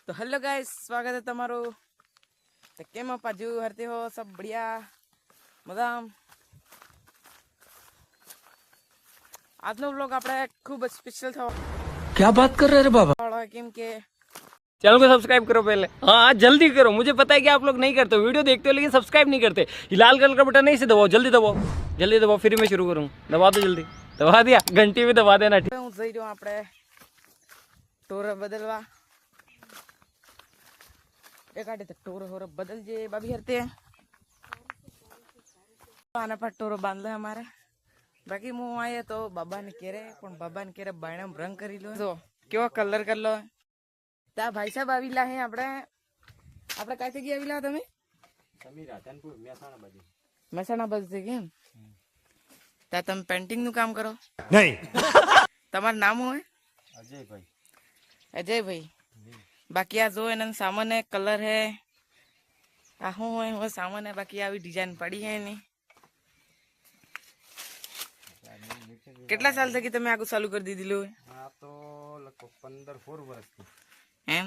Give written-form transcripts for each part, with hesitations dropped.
तो hello guys, स्वागत है तमारो। तो केम आप जो हरते हो सब बढ़िया मजाम। आज नो व्लॉग આપણે ખૂબ જ સ્પેશિયલ થવા क्या बात कर रहे रे बाबा। વાળો કેમ કે चैनल को सब्सक्राइब करो पहले। हाँ जल्दी करो, मुझे पता है कि आप लोग नहीं करते हो, वीडियो देखते हो लेकिन सब्सक्राइब नहीं करते। ये लाल कलर का बटन नहीं से दबाओ, जल्दी दबाओ, जल्दी दबाओ, फिर मैं शुरू करूँ। दबा दो जल्दी, दबा दिया, घंटी भी दबा देना। ठीक, હું જઈ રહ્યો આપણે ટોર બદલવા એકાડે તો ટોર હોર બદલ જે બાબી હરતે આના પર ટોરો બાંધલો અમારે। બાકી હું આયે તો બાબાને કેરે પણ બાબાને કેરે બાયણામ રંગ કરી લો। જો કેવો કલર કરલો તા ભાઈ સાહેબ આવીલા હે આપણે આપણે કાઈથી ગયા આવીલા તમે સમીર રાધનપુર મહેસાણા બાજુથી કેમ તા તમે પેન્ટિંગ નું કામ કરો नहीं તમારું નામ હોય अजय भाई। अजय भाई। बाकी आ जो एना सामान है कलर है आ हूँ है वो सामान है बाकी आ डिजाइन पड़ी है नहीं કેટલા સાલ થકી તમે આગુ ચાલુ કરી દીધેલું हाँ तो लगभग 15 वर्ष थी। એમ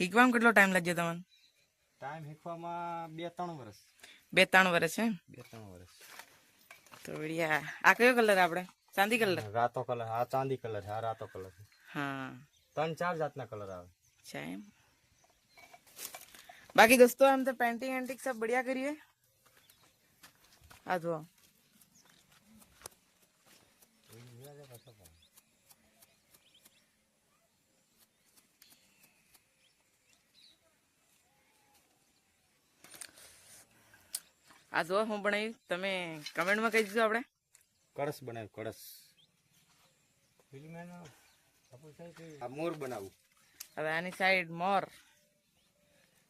શીખવામાં કેટલો ટાઈમ લાગ્યો તમને टाइम हिखवामा 2-3 वर्ष। 2-3 વર્ષ એમ 2-3 वर्ष। તો बढ़िया આ કયો કલર આપણે ચાંદી કલર रातो कलर, हाँ चांदी कलर है, रातो कलर है। हाँ 3-4 जातना कलर आवे। अच्छा एम बाकी दोस्तों हम तो पेंटिंग एंटिंग सब बढ़िया करिए आ जो आ जो हूँ बनाई तमे कमेंट में कही दीजो आपणे कड़स बनाव, कड़स आ मोर बनावू। હવે આની સાઈડ મોર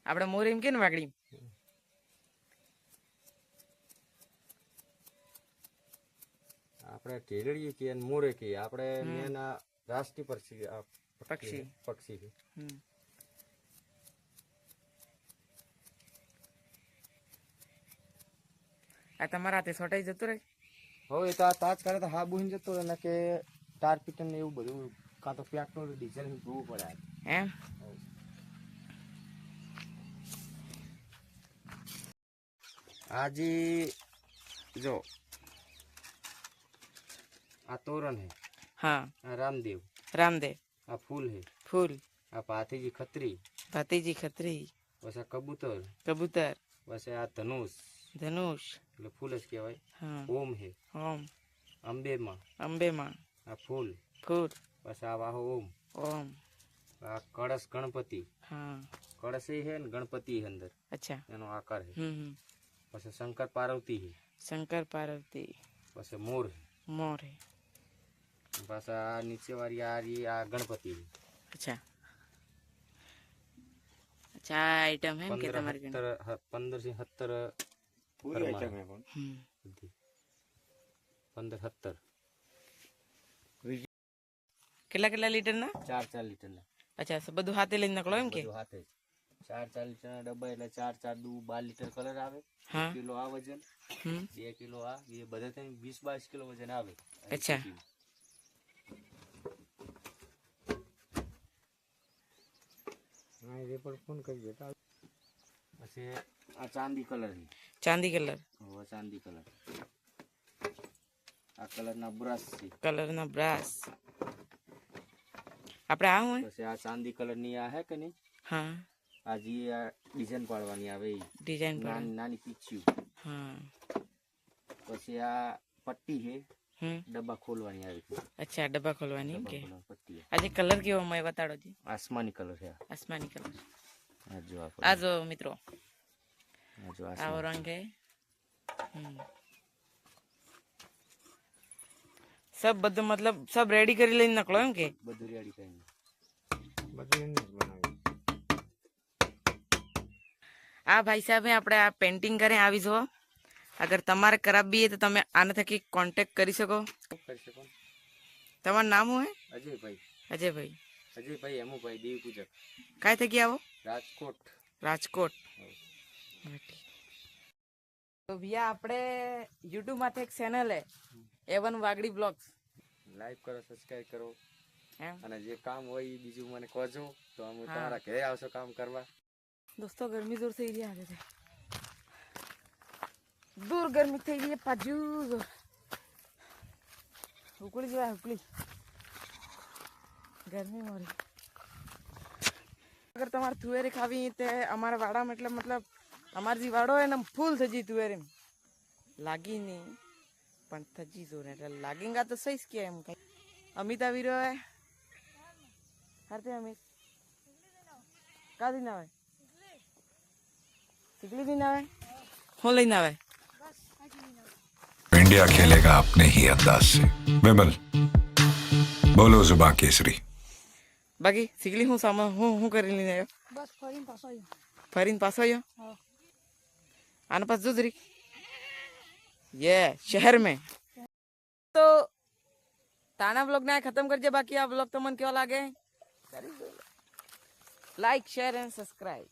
આપણે મોર એમ કે ને વાગડી આપણે ઢેલડીએ કે મોરે કે આપણે મેના રાષ્ટ્રીય પક્ષી પક્ષી છે। આ તમારા હાથે સોટાઈ જતું રહે હવે તો આ તાજ કરે તો હા બુહીને જતો રહે ને કે તાર પીટન ને એવું બધું કાં તો પેટ્રોલ ડીઝલ જોવું પડે એમ આજે જો આ તોરણ હે, हाँ આ રામદેવ, रामदेव આ ફૂલ હે, फूल આ પાથીજી ખત્રી, भातीजी खत्री બસ આ કબૂતર, कबूतर બસ આ ધનુષ धनुष એટલે ફૂલ જ કહેવાય। हाँ ઓમ હે, ओम અંબેમાં अंबे माँ આ ફૂલ, फूल બસ આ વાહો ઓમ, ओम આ કળશ ગણપતિ, हाँ કળશ હે ને ગણપતિ હે અંદર अच्छा એનો આકાર હે। हम्म પછી શંકર પાર્વતી હે, शंकर पार्वती પછી મોર હે, मोर है પાછા આ નીચે વાળી આ ગણપતિ હે। अच्छा अच्छा आइटम है इनके तुम्हारे के 15 से 17 पूरी आइटम है कौन 15-17 કેટલા કેટલા લીટર ના 4-4 लीटर ना अच्छा सब બધું હાથે લઈને નકળો એમ કે બધું હાથે 4-4 लीटर ના ડબ્બા એટલે 4-4 દુ 12 लीटर कलर आवे। हाँ 1 किलो आ वजन, 2 किलो आ, ये બધે થઈને 20-22 किलो वजन आवे। अच्छा हां ये पर फोन कर बेटा। પછી આ ચાંદી કલર છે, चांदी कलर ઓ ચાંદી કલર, આ કલર ના બ્રશ છે, कलर ना ब्रास આપણે આ હોય પછી આ ચાંદી કલર ની આ હે કે નહીં हाँ આ જે આ ડિઝાઇન પાડવાની આવે એ डिजाइन पर નાની નાની પીછ્યું। हाँ પછી આ પટ્ટી છે, ડબ્બા ખોલવાની આવે છે, अच्छा डब्बा खोलवानी एम के ખોલવાની પટ્ટી आज कलर केવો मैं बताड़ो जी આસમાની કલર છે। आसमानी कलर આ જો આ आ जो मित्रों આ જો आओ આસમાની रंग है सब બધું मतलब सब रेडी કરી લઈને નકળો એમ કે બધું રેડી કરીને આ ભાઈ સાહેબે આપણે આ પેઇન્ટિંગ કરે આવી જો અગર તમારે કરાવવી હોય તો તમે આને થકી કોન્ટેક્ટ કરી શકો। કરી શકો। તમારું નામ શું હે અજયભાઈ, અજયભાઈ અજયભાઈ એમુભાઈ દેવી પૂજક, કાય થકી આવો રાજકોટ રાજકોટ। તો ભૈયા આપણે YouTube માંથી એક ચેનલ હે A1 વાગડી બ્લોગ્સ લાઈક કરો, સબસ્ક્રાઇબ કરો એમ અને જે કામ હોય એ બીજું મને કહેજો। તો હું તમારા ઘરે આવશો કામ કરવા. દોસ્તો ગરમી જોર થઈ રહી છે દૂર ગરમી થઈ રહી પાજુ જોર ઉકળી જવાય ઉકળી ગરમી મોરી અગર તમારે તુવેરી ખાવી તે અમારા વાડામાં એટલે મતલબ અમાર જે વાડો હોય ને ફૂલ થજી તુવેરી લાગી નહીં પણ થજી જોર એટલે લાગેગા તો સही કે એમ કઈ અમિત આવી રહ્યો હે હરતે અમિત કા દિન આવે સિકલી દિન આવે હું લઈને આવે इंडिया खेलेगा अपने ही अंदाज से. विमल बोलो जुबान केसरी. બાકી સિકલી હું સામાન હું કરી લઈને આવ્યો બસ ફરીને પાછો આવ્યો. ફરીને પાછો આવ્યો હા. આના પાસ જુદરી યે શહેર में તો તાના બ્લોગ ને ખતમ કરજે બાકી આ બ્લોગ તમને કેવો લાગે લાઈક શેર એન્ડ સબસ્ક્રાઇબ